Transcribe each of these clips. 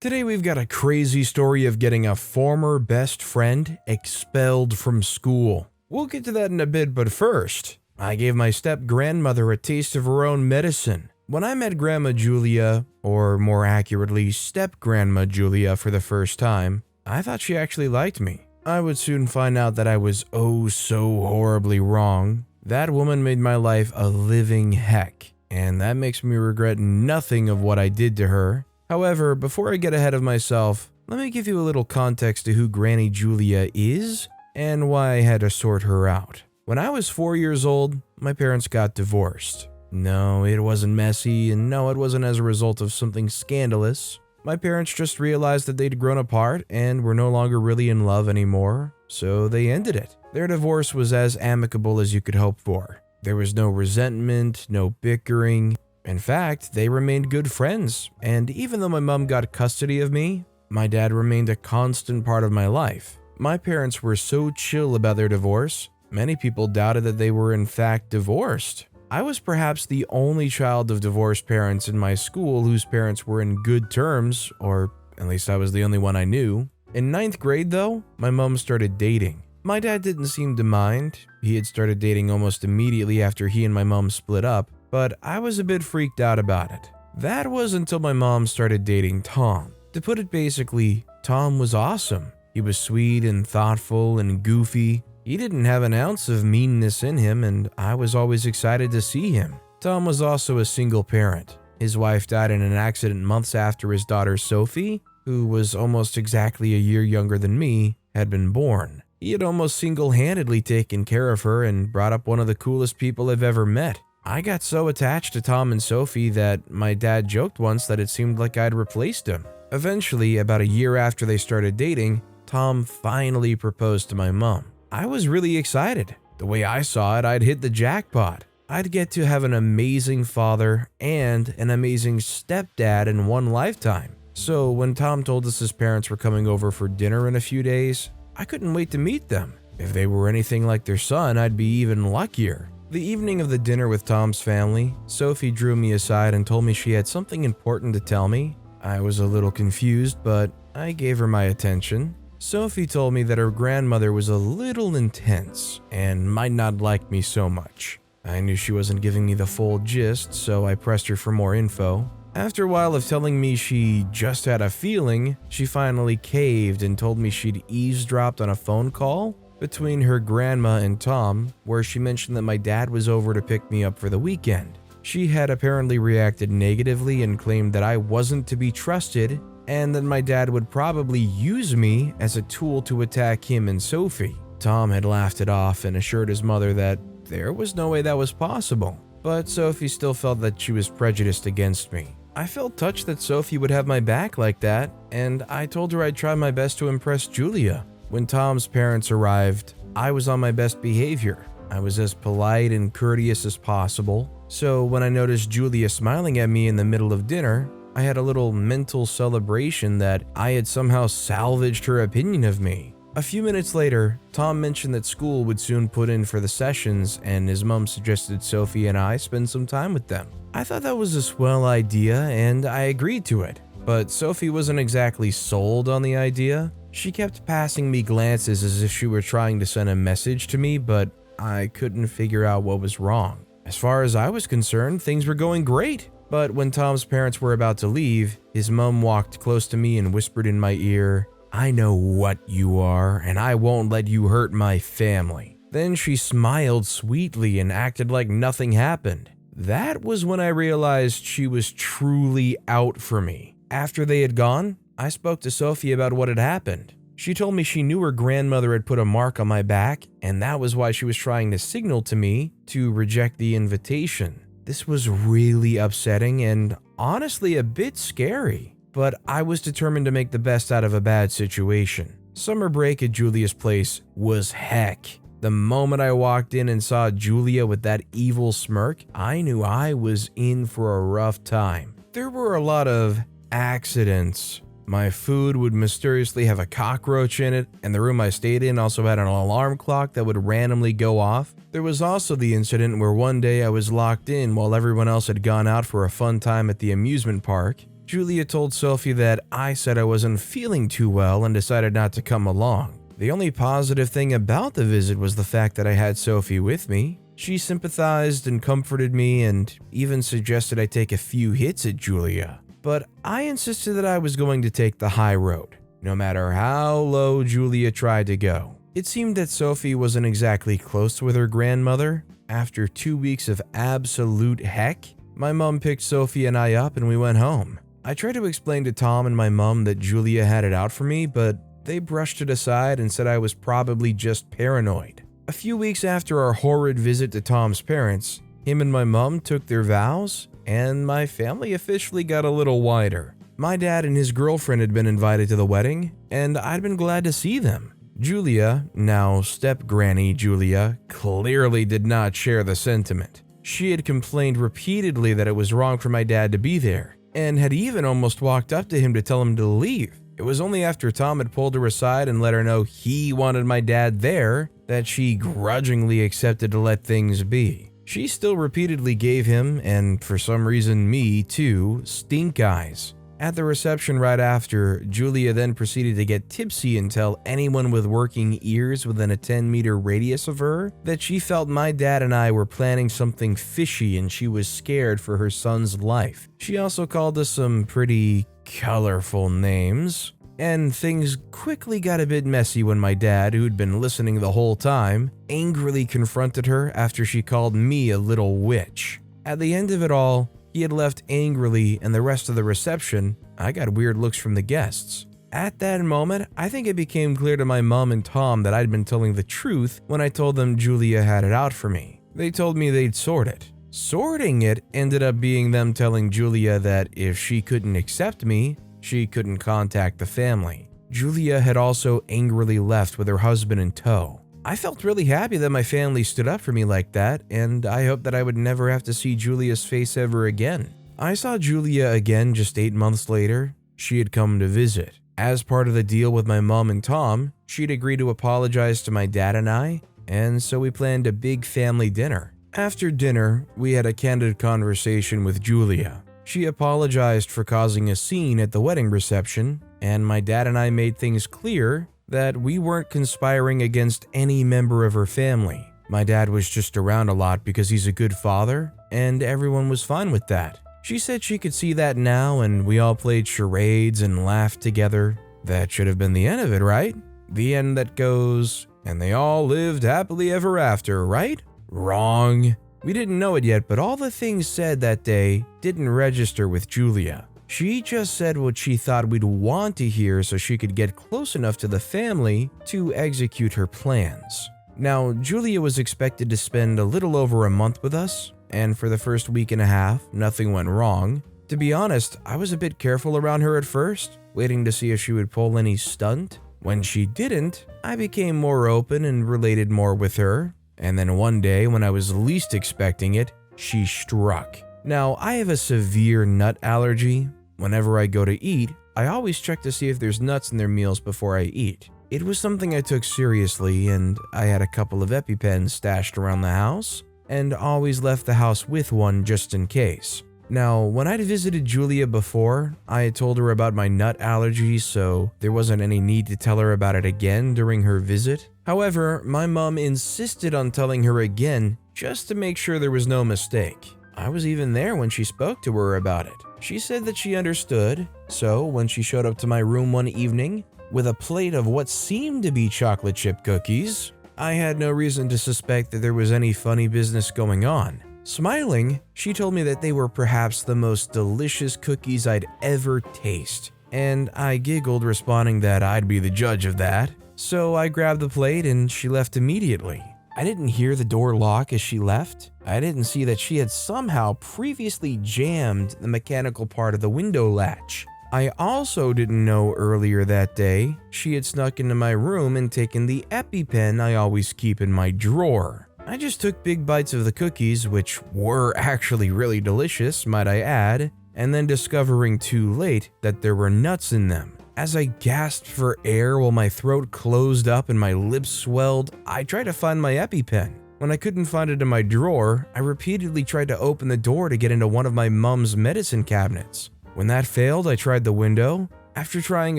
Today we've got a crazy story of getting a former best friend expelled from school. We'll get to that in a bit, but first, I gave my step-grandmother a taste of her own medicine. When I met Grandma Julia, or more accurately, step-grandma Julia for the first time, I thought she actually liked me. I would soon find out that I was oh so horribly wrong. That woman made my life a living heck, and that makes me regret nothing of what I did to her. However, before I get ahead of myself, let me give you a little context to who Granny Julia is and why I had to sort her out. When I was 4 years old, my parents got divorced. No, it wasn't messy, and no, it wasn't as a result of something scandalous. My parents just realized that they'd grown apart and were no longer really in love anymore, so they ended it. Their divorce was as amicable as you could hope for. There was no resentment, no bickering. In fact, they remained good friends, and even though my mom got custody of me, my dad remained a constant part of my life. My parents were so chill about their divorce, many people doubted that they were in fact divorced. I was perhaps the only child of divorced parents in my school whose parents were in good terms, or at least I was the only one I knew. In 9th grade though, my mom started dating. My dad didn't seem to mind. He had started dating almost immediately after he and my mom split up, but I was a bit freaked out about it. That was until my mom started dating Tom. To put it basically, Tom was awesome. He was sweet and thoughtful and goofy. He didn't have an ounce of meanness in him, and I was always excited to see him. Tom was also a single parent. His wife died in an accident months after his daughter Sophie, who was almost exactly a year younger than me, had been born. He had almost single-handedly taken care of her and brought up one of the coolest people I've ever met. I got so attached to Tom and Sophie that my dad joked once that it seemed like I'd replaced him. Eventually, about a year after they started dating, Tom finally proposed to my mom. I was really excited. The way I saw it, I'd hit the jackpot. I'd get to have an amazing father and an amazing stepdad in one lifetime. So when Tom told us his parents were coming over for dinner in a few days, I couldn't wait to meet them. If they were anything like their son, I'd be even luckier. The evening of the dinner with Tom's family, Sophie drew me aside and told me she had something important to tell me. I was a little confused, but I gave her my attention. Sophie told me that her grandmother was a little intense and might not like me so much. I knew she wasn't giving me the full gist, so I pressed her for more info. After a while of telling me she just had a feeling, she finally caved and told me she'd eavesdropped on a phone call between her grandma and Tom, where she mentioned that my dad was over to pick me up for the weekend. She had apparently reacted negatively and claimed that I wasn't to be trusted and that my dad would probably use me as a tool to attack him and Sophie. Tom had laughed it off and assured his mother that there was no way that was possible, but Sophie still felt that she was prejudiced against me. I felt touched that Sophie would have my back like that, and I told her I'd try my best to impress Julia. When Tom's parents arrived, I was on my best behavior. I was as polite and courteous as possible, so when I noticed Julia smiling at me in the middle of dinner, I had a little mental celebration that I had somehow salvaged her opinion of me. A few minutes later, Tom mentioned that school would soon put in for the sessions and his mom suggested Sophie and I spend some time with them. I thought that was a swell idea and I agreed to it, but Sophie wasn't exactly sold on the idea. She kept passing me glances as if she were trying to send a message to me, but I couldn't figure out what was wrong. As far as I was concerned, things were going great. But when Tom's parents were about to leave, his mom walked close to me and whispered in my ear, "I know what you are, and I won't let you hurt my family." Then she smiled sweetly and acted like nothing happened. That was when I realized she was truly out for me. After they had gone, I spoke to Sophie about what had happened. She told me she knew her grandmother had put a mark on my back, and that was why she was trying to signal to me to reject the invitation. This was really upsetting and honestly a bit scary, but I was determined to make the best out of a bad situation. Summer break at Julia's place was heck. The moment I walked in and saw Julia with that evil smirk, I knew I was in for a rough time. There were a lot of accidents. My food would mysteriously have a cockroach in it, and the room I stayed in also had an alarm clock that would randomly go off. There was also the incident where one day I was locked in while everyone else had gone out for a fun time at the amusement park. Julia told Sophie that I said I wasn't feeling too well and decided not to come along. The only positive thing about the visit was the fact that I had Sophie with me. She sympathized and comforted me and even suggested I take a few hits at Julia. But I insisted that I was going to take the high road, no matter how low Julia tried to go. It seemed that Sophie wasn't exactly close with her grandmother. After 2 weeks of absolute heck, my mom picked Sophie and I up and we went home. I tried to explain to Tom and my mom that Julia had it out for me, but they brushed it aside and said I was probably just paranoid. A few weeks after our horrid visit to Tom's parents, him and my mom took their vows, and my family officially got a little wider. My dad and his girlfriend had been invited to the wedding, and I'd been glad to see them. Julia, now step-granny Julia, clearly did not share the sentiment. She had complained repeatedly that it was wrong for my dad to be there, and had even almost walked up to him to tell him to leave. It was only after Tom had pulled her aside and let her know he wanted my dad there that she grudgingly accepted to let things be. She still repeatedly gave him, and for some reason me too, stink eyes. At the reception right after, Julia then proceeded to get tipsy and tell anyone with working ears within a 10-meter radius of her that she felt my dad and I were planning something fishy and she was scared for her son's life. She also called us some pretty colorful names, and things quickly got a bit messy when my dad, who'd been listening the whole time, angrily confronted her after she called me a little witch. At the end of it all, he had left angrily, and the rest of the reception, I got weird looks from the guests. At that moment, I think it became clear to my mom and Tom that I'd been telling the truth when I told them Julia had it out for me. They told me they'd sort it. Sorting it ended up being them telling Julia that if she couldn't accept me, she couldn't contact the family. Julia had also angrily left with her husband in tow. I felt really happy that my family stood up for me like that, and I hoped that I would never have to see Julia's face ever again. I saw Julia again just 8 months later. She had come to visit. As part of the deal with my mom and Tom, she'd agreed to apologize to my dad and I, and so we planned a big family dinner. After dinner, we had a candid conversation with Julia. She apologized for causing a scene at the wedding reception, and my dad and I made things clear that we weren't conspiring against any member of her family. My dad was just around a lot because he's a good father, and everyone was fine with that. She said she could see that now, and we all played charades and laughed together. That should have been the end of it, right? The end that goes, and they all lived happily ever after, right? Wrong. We didn't know it yet, but all the things said that day didn't register with Julia. She just said what she thought we'd want to hear so she could get close enough to the family to execute her plans. Now, Julia was expected to spend a little over a month with us, and for the first week and a half, nothing went wrong. To be honest, I was a bit careful around her at first, waiting to see if she would pull any stunt. When she didn't, I became more open and related more with her. And then one day, when I was least expecting it, she struck. Now, I have a severe nut allergy. Whenever I go to eat, I always check to see if there's nuts in their meals before I eat. It was something I took seriously, and I had a couple of EpiPens stashed around the house, and always left the house with one just in case. Now, when I'd visited Julia before, I had told her about my nut allergy, so there wasn't any need to tell her about it again during her visit. However, my mom insisted on telling her again just to make sure there was no mistake. I was even there when she spoke to her about it. She said that she understood, so when she showed up to my room one evening with a plate of what seemed to be chocolate chip cookies, I had no reason to suspect that there was any funny business going on. Smiling, she told me that they were perhaps the most delicious cookies I'd ever tasted, and I giggled, responding that I'd be the judge of that. So I grabbed the plate and she left immediately. I didn't hear the door lock as she left. I didn't see that she had somehow previously jammed the mechanical part of the window latch. I also didn't know earlier that day she had snuck into my room and taken the EpiPen I always keep in my drawer. I just took big bites of the cookies, which were actually really delicious, might I add, and then discovering too late that there were nuts in them. As I gasped for air while my throat closed up and my lips swelled, I tried to find my EpiPen. When I couldn't find it in my drawer, I repeatedly tried to open the door to get into one of my mom's medicine cabinets. When that failed, I tried the window. After trying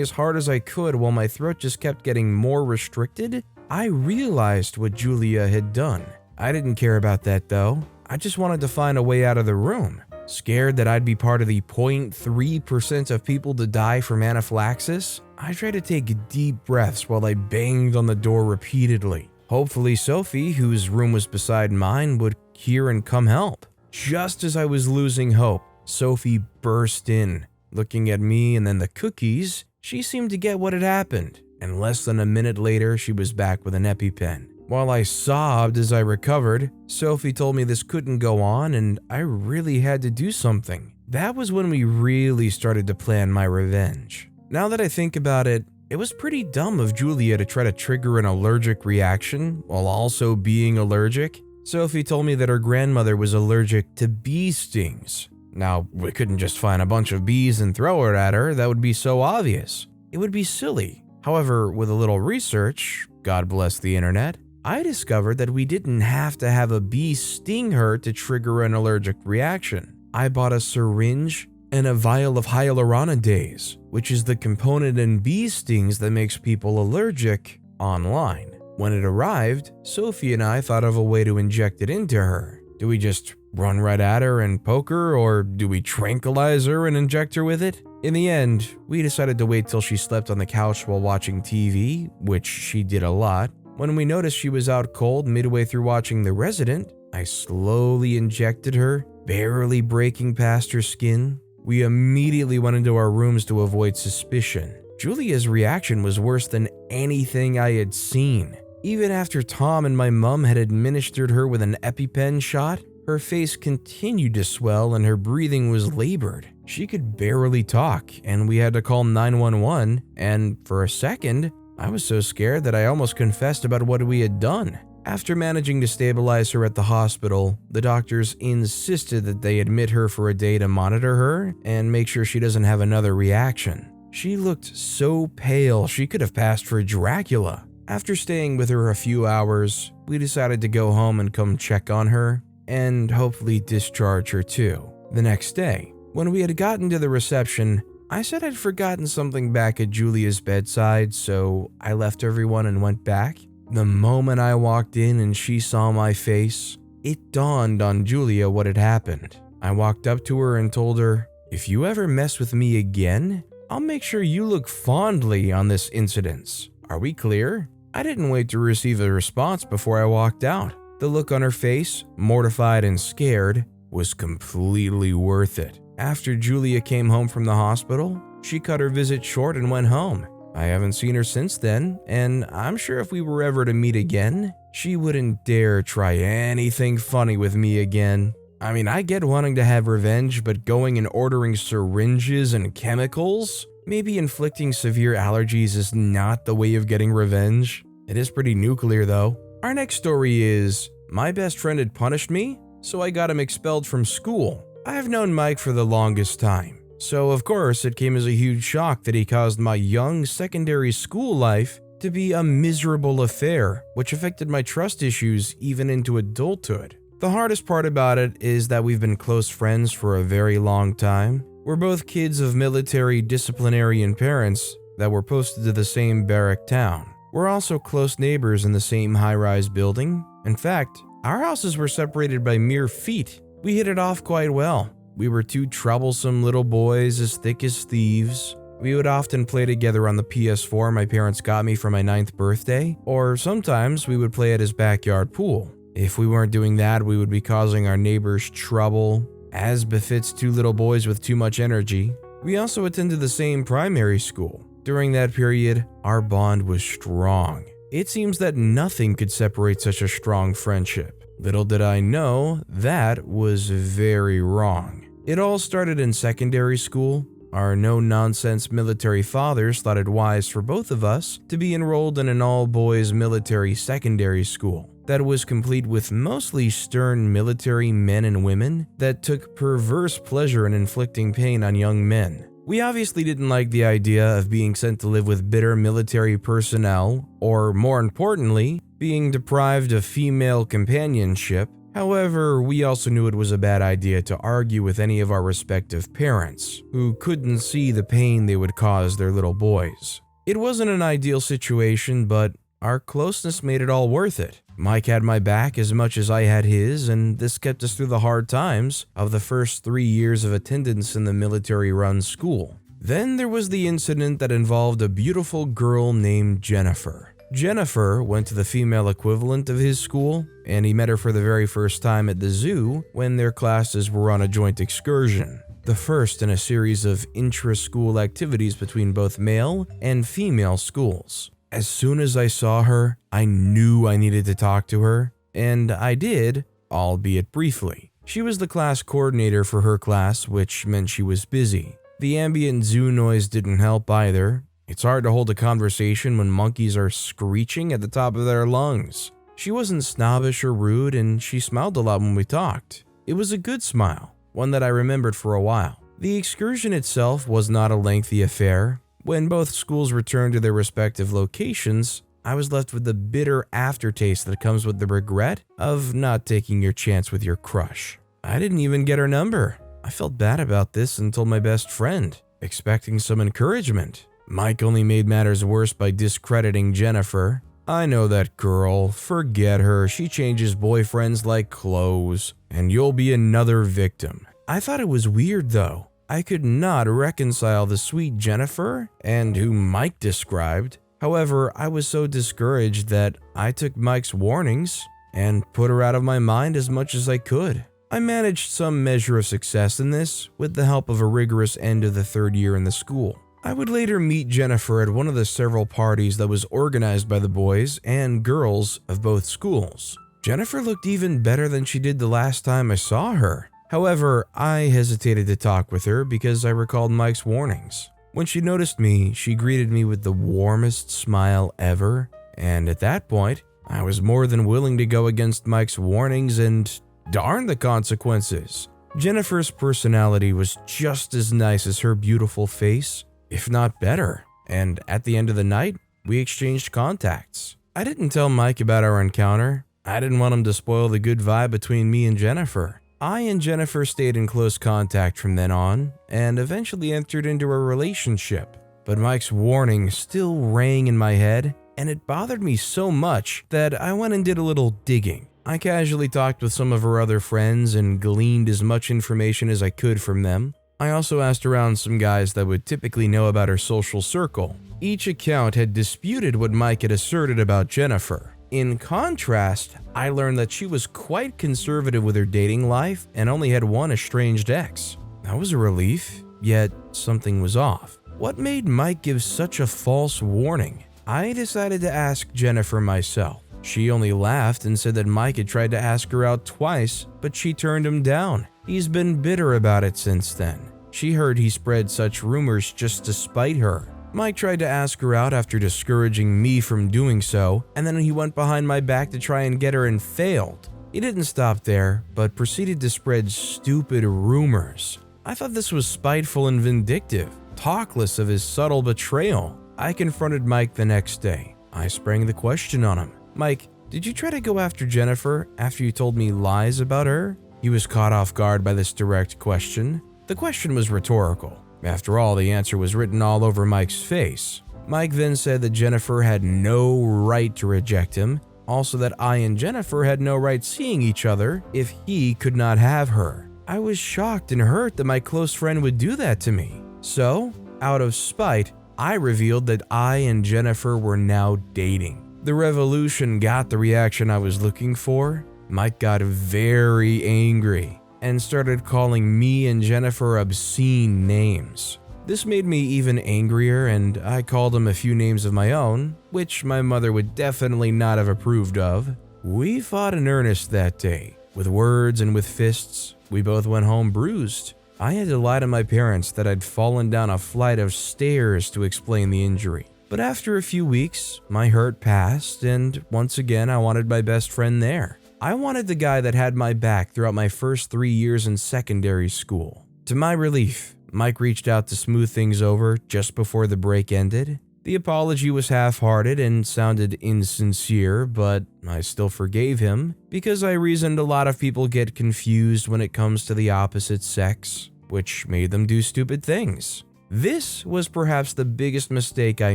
as hard as I could while my throat just kept getting more restricted, I realized what Julia had done. I didn't care about that though. I just wanted to find a way out of the room. Scared that I'd be part of the 0.3% of people to die from anaphylaxis, I tried to take deep breaths while I banged on the door repeatedly. Hopefully Sophie, whose room was beside mine, would hear and come help. Just as I was losing hope, Sophie burst in. Looking at me and then the cookies, she seemed to get what had happened, and less than a minute later, she was back with an EpiPen. While I sobbed as I recovered, Sophie told me this couldn't go on and I really had to do something. That was when we really started to plan my revenge. Now that I think about it, it was pretty dumb of Julia to try to trigger an allergic reaction while also being allergic. Sophie told me that her grandmother was allergic to bee stings. Now, we couldn't just find a bunch of bees and throw it at her, that would be so obvious. It would be silly. However, with a little research, God bless the internet, I discovered that we didn't have to have a bee sting her to trigger an allergic reaction. I bought a syringe and a vial of hyaluronidase, which is the component in bee stings that makes people allergic, online. When it arrived, Sophie and I thought of a way to inject it into her. Do we just run right at her and poke her, or do we tranquilize her and inject her with it? In the end, we decided to wait till she slept on the couch while watching TV, which she did a lot. When we noticed she was out cold midway through watching The Resident, I slowly injected her, barely breaking past her skin. We immediately went into our rooms to avoid suspicion. Julia's reaction was worse than anything I had seen. Even after Tom and my mom had administered her with an EpiPen shot, her face continued to swell and her breathing was labored. She could barely talk, and we had to call 911, and for a second, I was so scared that I almost confessed about what we had done. After managing to stabilize her at the hospital, the doctors insisted that they admit her for a day to monitor her and make sure she doesn't have another reaction. She looked so pale she could have passed for Dracula. After staying with her a few hours, we decided to go home and come check on her and hopefully discharge her too. The next day, when we had gotten to the reception, I said I'd forgotten something back at Julia's bedside, so I left everyone and went back. The moment I walked in and she saw my face, it dawned on Julia what had happened. I walked up to her and told her, "If you ever mess with me again, I'll make sure you look fondly on this incident. Are we clear?" I didn't wait to receive a response before I walked out. The look on her face, mortified and scared, was completely worth it. After Julia came home from the hospital, she cut her visit short and went home. I haven't seen her since then, and I'm sure if we were ever to meet again, she wouldn't dare try anything funny with me again. I mean, I get wanting to have revenge, but going and ordering syringes and chemicals, maybe inflicting severe allergies, is not the way of getting revenge. It is pretty nuclear though. Our next story is, my best friend had punished me, so I got him expelled from school. I've known Mike for the longest time, so of course it came as a huge shock that he caused my young secondary school life to be a miserable affair, which affected my trust issues even into adulthood. The hardest part about it is that we've been close friends for a very long time. We're both kids of military disciplinarian parents that were posted to the same barrack town. We're also close neighbors in the same high-rise building. In fact, our houses were separated by mere feet. We hit it off quite well. We were two troublesome little boys as thick as thieves. We would often play together on the PS4 my parents got me for my 9th birthday, or sometimes we would play at his backyard pool. If we weren't doing that, we would be causing our neighbors trouble, as befits two little boys with too much energy. We also attended the same primary school. During that period, our bond was strong. It seems that nothing could separate such a strong friendship. Little did I know, that was very wrong. It all started in secondary school. Our no-nonsense military fathers thought it wise for both of us to be enrolled in an all-boys military secondary school that was complete with mostly stern military men and women that took perverse pleasure in inflicting pain on young men. We obviously didn't like the idea of being sent to live with bitter military personnel, or more importantly, being deprived of female companionship. However, we also knew it was a bad idea to argue with any of our respective parents, who couldn't see the pain they would cause their little boys. It wasn't an ideal situation, but our closeness made it all worth it. Mike had my back as much as I had his, and this kept us through the hard times of the first 3 years of attendance in the military-run school. Then there was the incident that involved a beautiful girl named Jennifer. Jennifer went to the female equivalent of his school, and he met her for the very first time at the zoo when their classes were on a joint excursion, the first in a series of intra-school activities between both male and female schools. As soon as I saw her, I knew I needed to talk to her, and I did, albeit briefly. She was the class coordinator for her class, which meant she was busy. The ambient zoo noise didn't help either. It's hard to hold a conversation when monkeys are screeching at the top of their lungs. She wasn't snobbish or rude, and she smiled a lot when we talked. It was a good smile, one that I remembered for a while. The excursion itself was not a lengthy affair. When both schools returned to their respective locations, I was left with the bitter aftertaste that comes with the regret of not taking your chance with your crush. I didn't even get her number. I felt bad about this and told my best friend, expecting some encouragement. Mike only made matters worse by discrediting Jennifer. "I know that girl. Forget her. She changes boyfriends like clothes, and you'll be another victim." I thought it was weird though. I could not reconcile the sweet Jennifer and who Mike described. However, I was so discouraged that I took Mike's warnings and put her out of my mind as much as I could. I managed some measure of success in this with the help of a rigorous end of the third year in the school. I would later meet Jennifer at one of the several parties that was organized by the boys and girls of both schools. Jennifer looked even better than she did the last time I saw her. However, I hesitated to talk with her because I recalled Mike's warnings. When she noticed me, she greeted me with the warmest smile ever, and at that point, I was more than willing to go against Mike's warnings and darn the consequences. Jennifer's personality was just as nice as her beautiful face, if not better, and at the end of the night, we exchanged contacts. I didn't tell Mike about our encounter. I didn't want him to spoil the good vibe between me and Jennifer. I and Jennifer stayed in close contact from then on, and eventually entered into a relationship. But Mike's warning still rang in my head, and it bothered me so much that I went and did a little digging. I casually talked with some of her other friends and gleaned as much information as I could from them. I also asked around some guys that would typically know about her social circle. Each account had disputed what Mike had asserted about Jennifer. In contrast, I learned that she was quite conservative with her dating life and only had one estranged ex. That was a relief, yet something was off. What made Mike give such a false warning? I decided to ask Jennifer myself. She only laughed and said that Mike had tried to ask her out twice, but she turned him down. He's been bitter about it since then. She heard he spread such rumors just to spite her. Mike tried to ask her out after discouraging me from doing so, and then he went behind my back to try and get her and failed. He didn't stop there, but proceeded to spread stupid rumors. I thought this was spiteful and vindictive, talkless of his subtle betrayal. I confronted Mike the next day. I sprang the question on him. "Mike, did you try to go after Jennifer after you told me lies about her?" He was caught off guard by this direct question. The question was rhetorical. After all, the answer was written all over Mike's face. Mike then said that Jennifer had no right to reject him, also that I and Jennifer had no right seeing each other if he could not have her. I was shocked and hurt that my close friend would do that to me. So, out of spite, I revealed that I and Jennifer were now dating. The revolution got the reaction I was looking for. Mike got very angry and started calling me and Jennifer obscene names. This made me even angrier, and I called him a few names of my own, which my mother would definitely not have approved of. We fought in earnest that day. With words and with fists, we both went home bruised. I had to lie to my parents that I'd fallen down a flight of stairs to explain the injury. But after a few weeks, my hurt passed, and once again I wanted my best friend there. I wanted the guy that had my back throughout my first 3 years in secondary school. To my relief, Mike reached out to smooth things over just before the break ended. The apology was half-hearted and sounded insincere, but I still forgave him because I reasoned a lot of people get confused when it comes to the opposite sex, which made them do stupid things. This was perhaps the biggest mistake I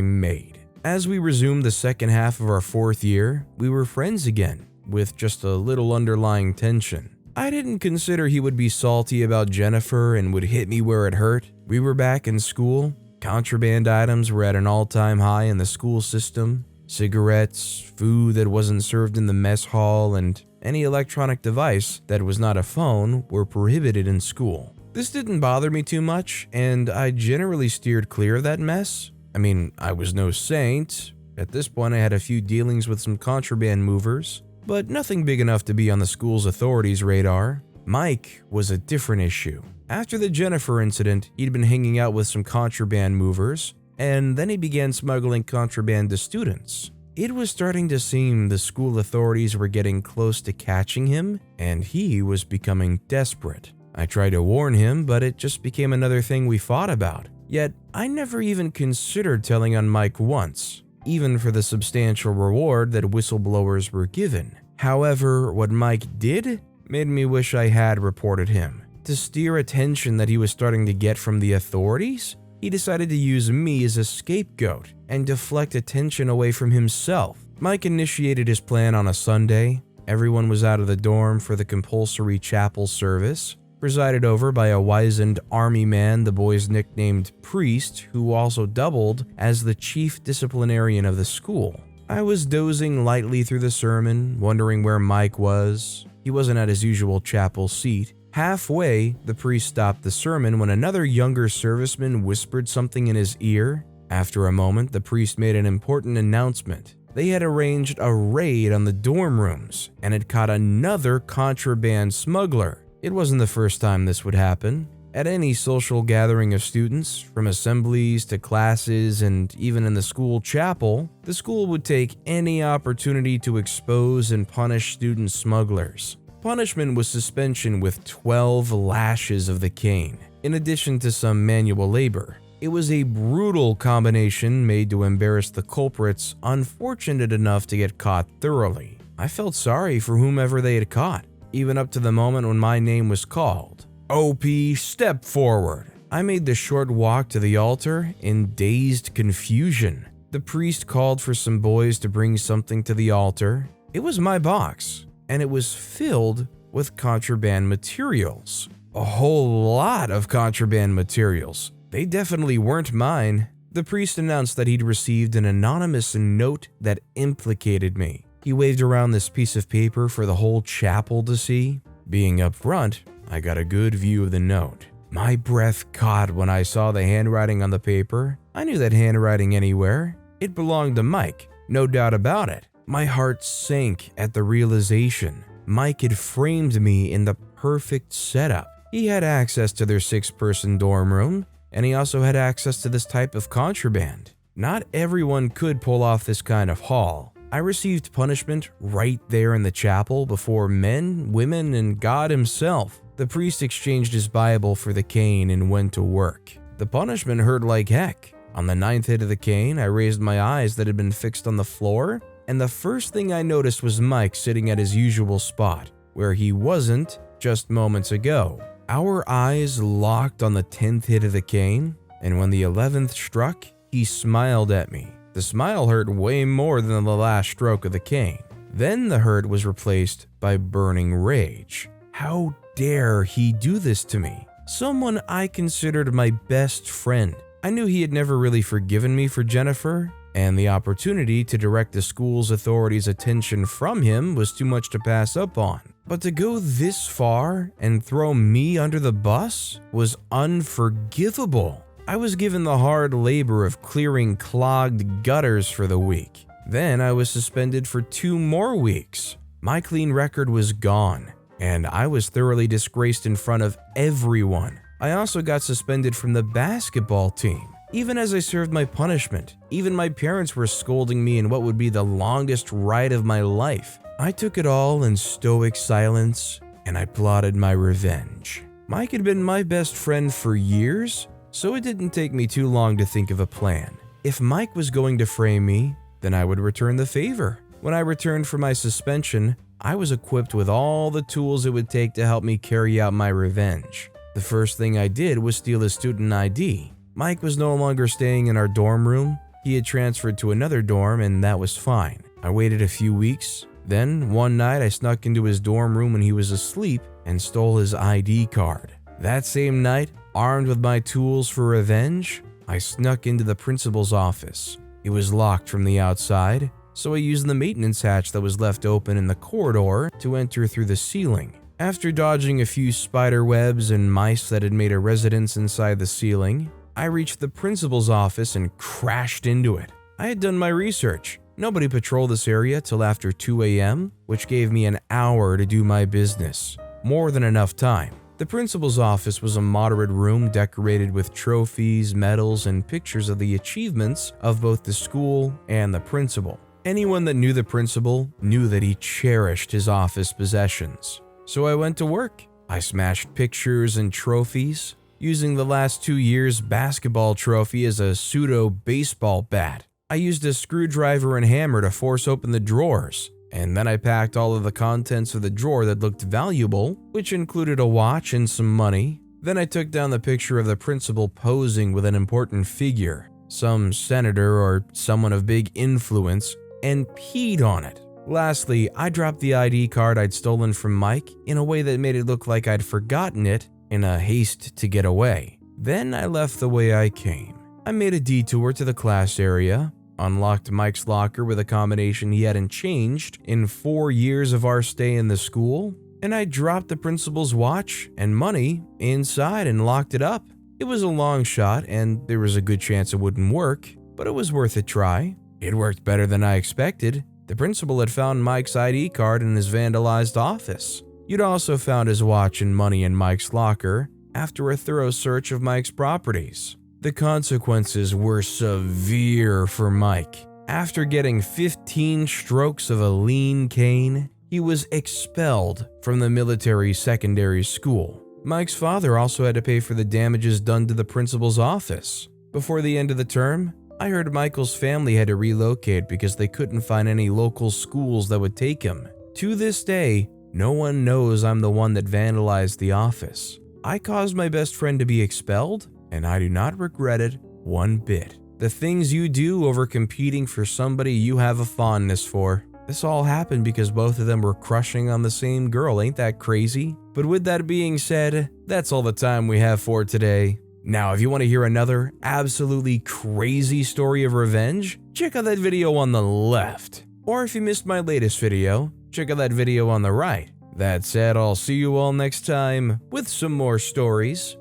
made. As we resumed the second half of our 4th year, we were friends again, with just a little underlying tension. I didn't consider he would be salty about Jennifer and would hit me where it hurt. We were back in school. Contraband items were at an all-time high in the school system. Cigarettes, food that wasn't served in the mess hall, and any electronic device that was not a phone were prohibited in school. This didn't bother me too much, and I generally steered clear of that mess. I mean, I was no saint. At this point, I had a few dealings with some contraband movers, but nothing big enough to be on the school's authorities' radar. Mike was a different issue. After the Jennifer incident, he'd been hanging out with some contraband movers, and then he began smuggling contraband to students. It was starting to seem the school authorities were getting close to catching him, and he was becoming desperate. I tried to warn him, but it just became another thing we fought about. Yet, I never even considered telling on Mike once, even for the substantial reward that whistleblowers were given. However, what Mike did made me wish I had reported him. To steer attention that he was starting to get from the authorities, he decided to use me as a scapegoat and deflect attention away from himself. Mike initiated his plan on a Sunday. Everyone was out of the dorm for the compulsory chapel service, presided over by a wizened army man the boys nicknamed Priest, who also doubled as the chief disciplinarian of the school. I was dozing lightly through the sermon, wondering where Mike was. He wasn't at his usual chapel seat. Halfway, the priest stopped the sermon when another younger serviceman whispered something in his ear. After a moment, the priest made an important announcement. They had arranged a raid on the dorm rooms and had caught another contraband smuggler. It wasn't the first time this would happen. At any social gathering of students, from assemblies to classes and even in the school chapel, the school would take any opportunity to expose and punish student smugglers. Punishment was suspension with 12 lashes of the cane, in addition to some manual labor. It was a brutal combination made to embarrass the culprits unfortunate enough to get caught thoroughly. I felt sorry for whomever they had caught, even up to the moment when my name was called. OP, step forward. I made the short walk to the altar in dazed confusion. The priest called for some boys to bring something to the altar. It was my box, and it was filled with contraband materials. A whole lot of contraband materials. They definitely weren't mine. The priest announced that he'd received an anonymous note that implicated me. He waved around this piece of paper for the whole chapel to see. Being up front, I got a good view of the note. My breath caught when I saw the handwriting on the paper. I knew that handwriting anywhere. It belonged to Mike, no doubt about it. My heart sank at the realization. Mike had framed me in the perfect setup. He had access to their 6-person dorm room, and he also had access to this type of contraband. Not everyone could pull off this kind of haul. I received punishment right there in the chapel before men, women, and God himself. The priest exchanged his Bible for the cane and went to work. The punishment hurt like heck. On the 9th hit of the cane, I raised my eyes that had been fixed on the floor, and the first thing I noticed was Mike sitting at his usual spot, where he wasn't just moments ago. Our eyes locked on the 10th hit of the cane, and when the 11th struck, he smiled at me. The smile hurt way more than the last stroke of the cane. Then the hurt was replaced by burning rage. How dare he do this to me? Someone I considered my best friend. I knew he had never really forgiven me for Jennifer, and the opportunity to direct the school's authorities' attention from him was too much to pass up on. But to go this far and throw me under the bus was unforgivable. I was given the hard labor of clearing clogged gutters for the week. Then I was suspended for 2 more weeks. My clean record was gone, and I was thoroughly disgraced in front of everyone. I also got suspended from the basketball team. Even as I served my punishment, even my parents were scolding me in what would be the longest ride of my life. I took it all in stoic silence, and I plotted my revenge. Mike had been my best friend for years, so it didn't take me too long to think of a plan. If Mike was going to frame me, then I would return the favor. When I returned from my suspension, I was equipped with all the tools it would take to help me carry out my revenge. The first thing I did was steal his student ID. Mike was no longer staying in our dorm room. He had transferred to another dorm, and that was fine. I waited a few weeks. Then, one night, I snuck into his dorm room when he was asleep and stole his ID card. That same night, armed with my tools for revenge, I snuck into the principal's office. It was locked from the outside, so I used the maintenance hatch that was left open in the corridor to enter through the ceiling. After dodging a few spider webs and mice that had made a residence inside the ceiling, I reached the principal's office and crashed into it. I had done my research. Nobody patrolled this area till after 2 a.m., which gave me an hour to do my business. More than enough time. The principal's office was a moderate room decorated with trophies, medals, and pictures of the achievements of both the school and the principal. Anyone that knew the principal knew that he cherished his office possessions. So I went to work. I smashed pictures and trophies, using the last 2 years' basketball trophy as a pseudo baseball bat. I used a screwdriver and hammer to force open the drawers, and then I packed all of the contents of the drawer that looked valuable, which included a watch and some money. Then I took down the picture of the principal posing with an important figure, some senator or someone of big influence, and peed on it. Lastly, I dropped the ID card I'd stolen from Mike in a way that made it look like I'd forgotten it in a haste to get away. Then I left the way I came. I made a detour to the class area, unlocked Mike's locker with a combination he hadn't changed in 4 years of our stay in the school, and I dropped the principal's watch and money inside and locked it up. It was a long shot, and there was a good chance it wouldn't work, but it was worth a try. It worked better than I expected. The principal had found Mike's ID card in his vandalized office. You'd also found his watch and money in Mike's locker after a thorough search of Mike's properties. The consequences were severe for Mike. After getting 15 strokes of a lean cane, he was expelled from the military secondary school. Mike's father also had to pay for the damages done to the principal's office. Before the end of the term, I heard Michael's family had to relocate because they couldn't find any local schools that would take him. To this day, no one knows I'm the one that vandalized the office. I caused my best friend to be expelled, and I do not regret it one bit. The things you do over competing for somebody you have a fondness for. This all happened because both of them were crushing on the same girl, ain't that crazy? But with that being said, that's all the time we have for today. Now, if you want to hear another absolutely crazy story of revenge, check out that video on the left. Or if you missed my latest video, check out that video on the right. That said, I'll see you all next time with some more stories